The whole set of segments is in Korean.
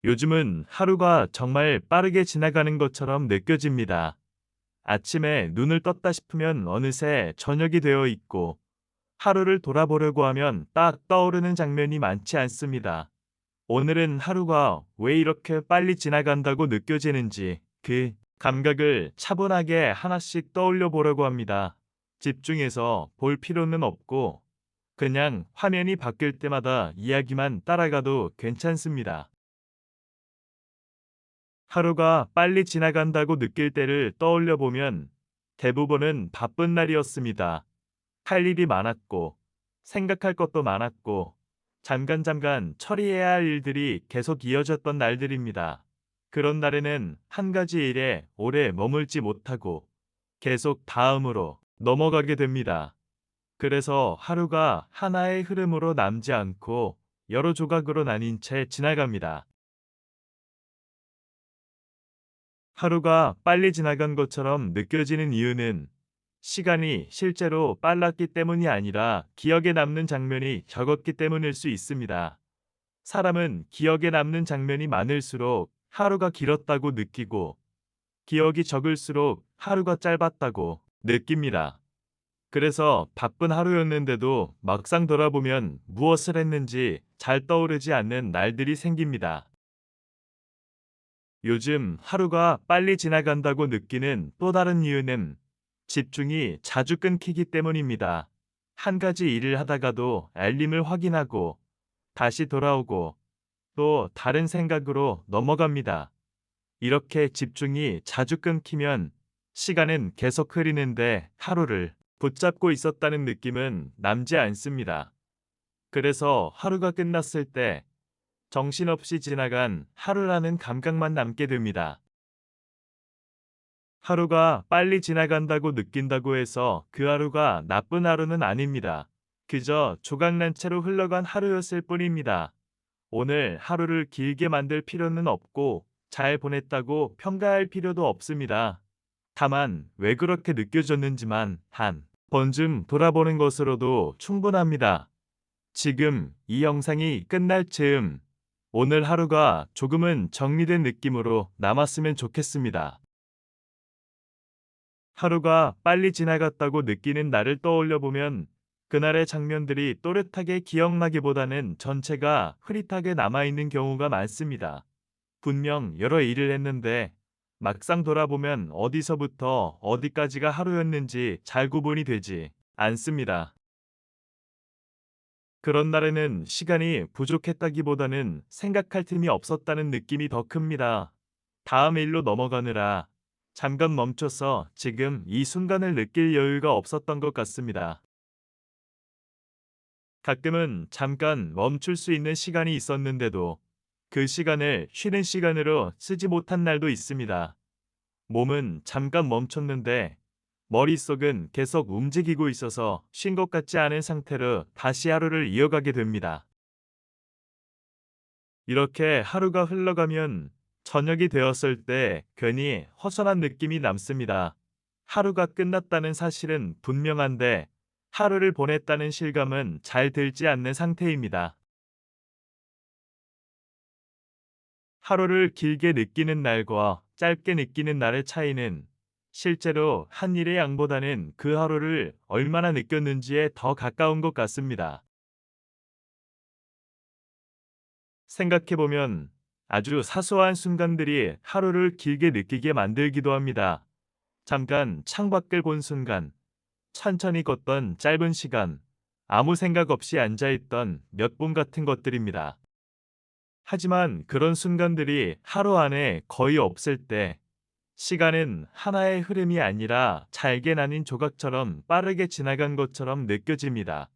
요즘은 하루가 정말 빠르게 지나가는 것처럼 느껴집니다. 아침에 눈을 떴다 싶으면 어느새 저녁이 되어 있고, 하루를 돌아보려고 하면 딱 떠오르는 장면이 많지 않습니다. 오늘은 하루가 왜 이렇게 빨리 지나간다고 느껴지는지 그 감각을 차분하게 하나씩 떠올려 보려고 합니다. 집중해서 볼 필요는 없고, 그냥 화면이 바뀔 때마다 이야기만 따라가도 괜찮습니다. 하루가 빨리 지나간다고 느낄 때를 떠올려 보면 대부분은 바쁜 날이었습니다. 할 일이 많았고, 생각할 것도 많았고, 잠깐 처리해야 할 일들이 계속 이어졌던 날들입니다. 그런 날에는 한 가지 일에 오래 머물지 못하고 계속 다음으로 넘어가게 됩니다. 그래서 하루가 하나의 흐름으로 남지 않고 여러 조각으로 나뉜 채 지나갑니다. 하루가 빨리 지나간 것처럼 느껴지는 이유는 시간이 실제로 빨랐기 때문이 아니라 기억에 남는 장면이 적었기 때문일 수 있습니다. 사람은 기억에 남는 장면이 많을수록 하루가 길었다고 느끼고, 기억이 적을수록 하루가 짧았다고 느낍니다. 그래서 바쁜 하루였는데도 막상 돌아보면 무엇을 했는지 잘 떠오르지 않는 날들이 생깁니다. 요즘 하루가 빨리 지나간다고 느끼는 또 다른 이유는 집중이 자주 끊기기 때문입니다. 한 가지 일을 하다가도 알림을 확인하고 다시 돌아오고 또 다른 생각으로 넘어갑니다. 이렇게 집중이 자주 끊기면 시간은 계속 흐리는데 하루를 붙잡고 있었다는 느낌은 남지 않습니다. 그래서 하루가 끝났을 때 정신없이 지나간 하루라는 감각만 남게 됩니다. 하루가 빨리 지나간다고 느낀다고 해서 그 하루가 나쁜 하루는 아닙니다. 그저 조각난 채로 흘러간 하루였을 뿐입니다. 오늘 하루를 길게 만들 필요는 없고 잘 보냈다고 평가할 필요도 없습니다. 다만 왜 그렇게 느껴졌는지만 한 번쯤 돌아보는 것으로도 충분합니다. 지금 이 영상이 끝날 즈음 오늘 하루가 조금은 정리된 느낌으로 남았으면 좋겠습니다. 하루가 빨리 지나갔다고 느끼는 날을 떠올려 보면 그날의 장면들이 또렷하게 기억나기보다는 전체가 흐릿하게 남아있는 경우가 많습니다. 분명 여러 일을 했는데 막상 돌아보면 어디서부터 어디까지가 하루였는지 잘 구분이 되지 않습니다. 그런 날에는 시간이 부족했다기보다는 생각할 틈이 없었다는 느낌이 더 큽니다. 다음 일로 넘어가느라 잠깐 멈춰서 지금 이 순간을 느낄 여유가 없었던 것 같습니다. 가끔은 잠깐 멈출 수 있는 시간이 있었는데도 그 시간을 쉬는 시간으로 쓰지 못한 날도 있습니다. 몸은 잠깐 멈췄는데 머릿속은 계속 움직이고 있어서 쉰 것 같지 않은 상태로 다시 하루를 이어가게 됩니다. 이렇게 하루가 흘러가면 저녁이 되었을 때 괜히 허전한 느낌이 남습니다. 하루가 끝났다는 사실은 분명한데 하루를 보냈다는 실감은 잘 들지 않는 상태입니다. 하루를 길게 느끼는 날과 짧게 느끼는 날의 차이는 실제로 한 일의 양보다는 그 하루를 얼마나 느꼈는지에 더 가까운 것 같습니다. 생각해보면 아주 사소한 순간들이 하루를 길게 느끼게 만들기도 합니다. 잠깐 창밖을 본 순간, 천천히 걷던 짧은 시간, 아무 생각 없이 앉아있던 몇 분 같은 것들입니다. 하지만 그런 순간들이 하루 안에 거의 없을 때 시간은 하나의 흐름이 아니라 잘게 나뉜 조각처럼 빠르게 지나간 것처럼 느껴집니다.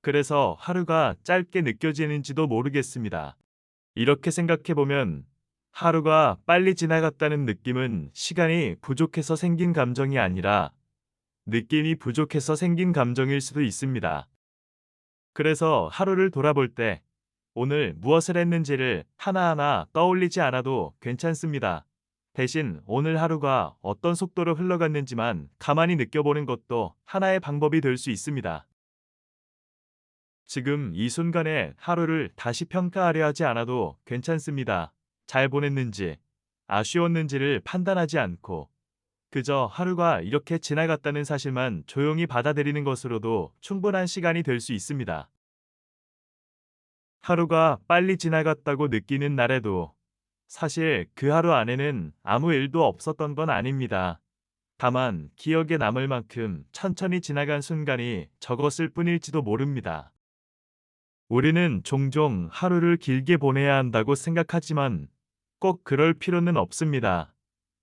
그래서 하루가 짧게 느껴지는지도 모르겠습니다. 이렇게 생각해보면 하루가 빨리 지나갔다는 느낌은 시간이 부족해서 생긴 감정이 아니라 느낌이 부족해서 생긴 감정일 수도 있습니다. 그래서 하루를 돌아볼 때 오늘 무엇을 했는지를 하나하나 떠올리지 않아도 괜찮습니다. 대신 오늘 하루가 어떤 속도로 흘러갔는지만 가만히 느껴보는 것도 하나의 방법이 될 수 있습니다. 지금 이 순간에 하루를 다시 평가하려 하지 않아도 괜찮습니다. 잘 보냈는지, 아쉬웠는지를 판단하지 않고 그저 하루가 이렇게 지나갔다는 사실만 조용히 받아들이는 것으로도 충분한 시간이 될 수 있습니다. 하루가 빨리 지나갔다고 느끼는 날에도 사실 그 하루 안에는 아무 일도 없었던 건 아닙니다. 다만 기억에 남을 만큼 천천히 지나간 순간이 적었을 뿐일지도 모릅니다. 우리는 종종 하루를 길게 보내야 한다고 생각하지만 꼭 그럴 필요는 없습니다.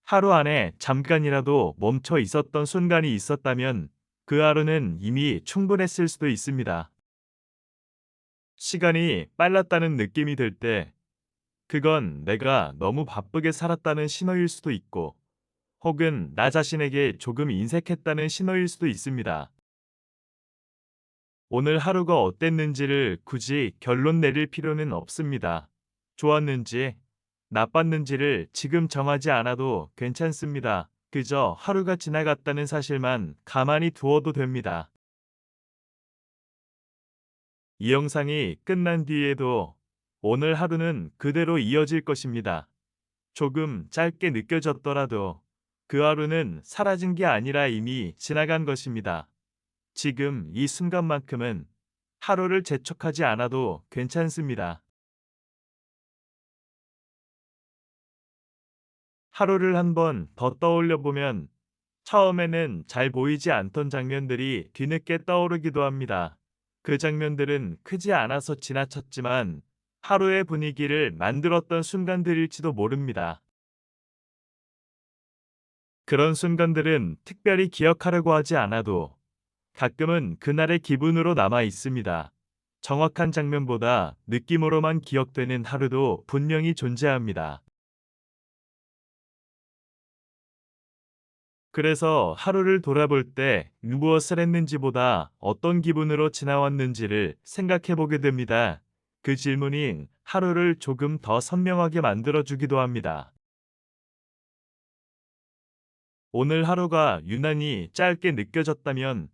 하루 안에 잠깐이라도 멈춰 있었던 순간이 있었다면 그 하루는 이미 충분했을 수도 있습니다. 시간이 빨랐다는 느낌이 들 때 그건 내가 너무 바쁘게 살았다는 신호일 수도 있고 혹은 나 자신에게 조금 인색했다는 신호일 수도 있습니다. 오늘 하루가 어땠는지를 굳이 결론 내릴 필요는 없습니다. 좋았는지, 나빴는지를 지금 정하지 않아도 괜찮습니다. 그저 하루가 지나갔다는 사실만 가만히 두어도 됩니다. 이 영상이 끝난 뒤에도 오늘 하루는 그대로 이어질 것입니다. 조금 짧게 느껴졌더라도 그 하루는 사라진 게 아니라 이미 지나간 것입니다. 지금 이 순간만큼은 하루를 재촉하지 않아도 괜찮습니다. 하루를 한번 더 떠올려 보면 처음에는 잘 보이지 않던 장면들이 뒤늦게 떠오르기도 합니다. 그 장면들은 크지 않아서 지나쳤지만 하루의 분위기를 만들었던 순간들일지도 모릅니다. 그런 순간들은 특별히 기억하려고 하지 않아도 가끔은 그날의 기분으로 남아 있습니다. 정확한 장면보다 느낌으로만 기억되는 하루도 분명히 존재합니다. 그래서 하루를 돌아볼 때 무엇을 했는지보다 어떤 기분으로 지나왔는지를 생각해 보게 됩니다. 그 질문이 하루를 조금 더 선명하게 만들어주기도 합니다. 오늘 하루가 유난히 짧게 느껴졌다면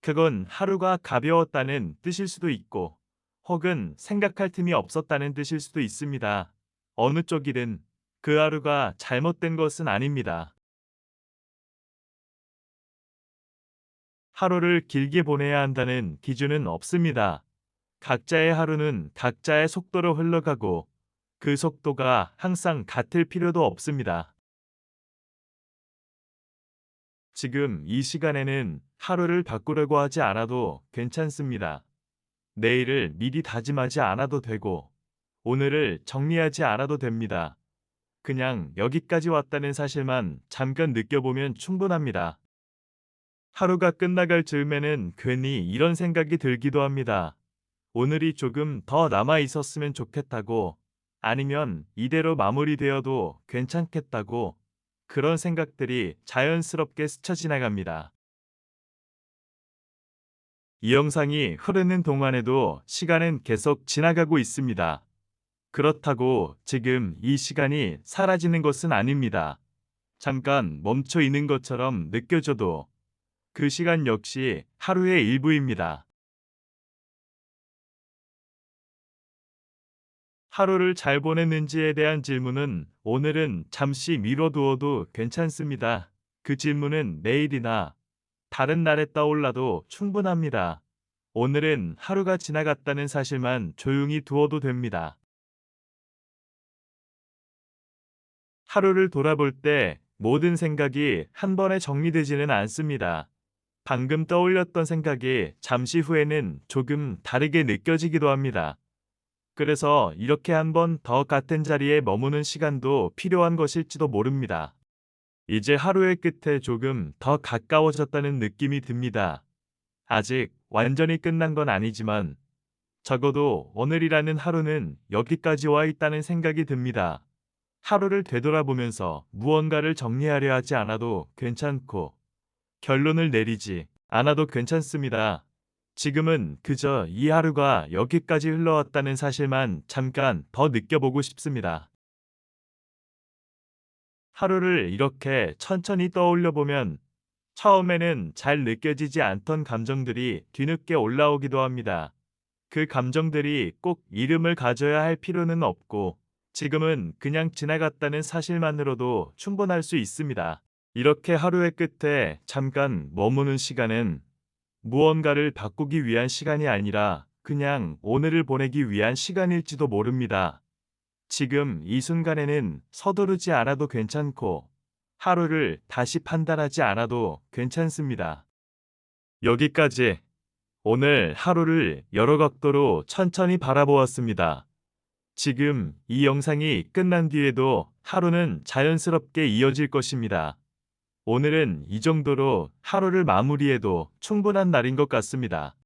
그건 하루가 가벼웠다는 뜻일 수도 있고 혹은 생각할 틈이 없었다는 뜻일 수도 있습니다. 어느 쪽이든 그 하루가 잘못된 것은 아닙니다. 하루를 길게 보내야 한다는 기준은 없습니다. 각자의 하루는 각자의 속도로 흘러가고 그 속도가 항상 같을 필요도 없습니다. 지금 이 시간에는 하루를 바꾸려고 하지 않아도 괜찮습니다. 내일을 미리 다짐하지 않아도 되고 오늘을 정리하지 않아도 됩니다. 그냥 여기까지 왔다는 사실만 잠깐 느껴보면 충분합니다. 하루가 끝나갈 즈음에는 괜히 이런 생각이 들기도 합니다. 오늘이 조금 더 남아 있었으면 좋겠다고 아니면 이대로 마무리되어도 괜찮겠다고 그런 생각들이 자연스럽게 스쳐 지나갑니다. 이 영상이 흐르는 동안에도 시간은 계속 지나가고 있습니다. 그렇다고 지금 이 시간이 사라지는 것은 아닙니다. 잠깐 멈춰 있는 것처럼 느껴져도 그 시간 역시 하루의 일부입니다. 하루를 잘 보냈는지에 대한 질문은 오늘은 잠시 미뤄두어도 괜찮습니다. 그 질문은 내일이나 다른 날에 떠올라도 충분합니다. 오늘은 하루가 지나갔다는 사실만 조용히 두어도 됩니다. 하루를 돌아볼 때 모든 생각이 한 번에 정리되지는 않습니다. 방금 떠올렸던 생각이 잠시 후에는 조금 다르게 느껴지기도 합니다. 그래서 이렇게 한 번 더 같은 자리에 머무는 시간도 필요한 것일지도 모릅니다. 이제 하루의 끝에 조금 더 가까워졌다는 느낌이 듭니다. 아직 완전히 끝난 건 아니지만 적어도 오늘이라는 하루는 여기까지 와 있다는 생각이 듭니다. 하루를 되돌아보면서 무언가를 정리하려 하지 않아도 괜찮고 결론을 내리지 않아도 괜찮습니다. 지금은 그저 이 하루가 여기까지 흘러왔다는 사실만 잠깐 더 느껴보고 싶습니다. 하루를 이렇게 천천히 떠올려 보면 처음에는 잘 느껴지지 않던 감정들이 뒤늦게 올라오기도 합니다. 그 감정들이 꼭 이름을 가져야 할 필요는 없고 지금은 그냥 지나갔다는 사실만으로도 충분할 수 있습니다. 이렇게 하루의 끝에 잠깐 머무는 시간은 무언가를 바꾸기 위한 시간이 아니라 그냥 오늘을 보내기 위한 시간일지도 모릅니다. 지금 이 순간에는 서두르지 않아도 괜찮고 하루를 다시 판단하지 않아도 괜찮습니다. 여기까지 오늘 하루를 여러 각도로 천천히 바라보았습니다. 지금 이 영상이 끝난 뒤에도 하루는 자연스럽게 이어질 것입니다. 오늘은 이 정도로 하루를 마무리해도 충분한 날인 것 같습니다.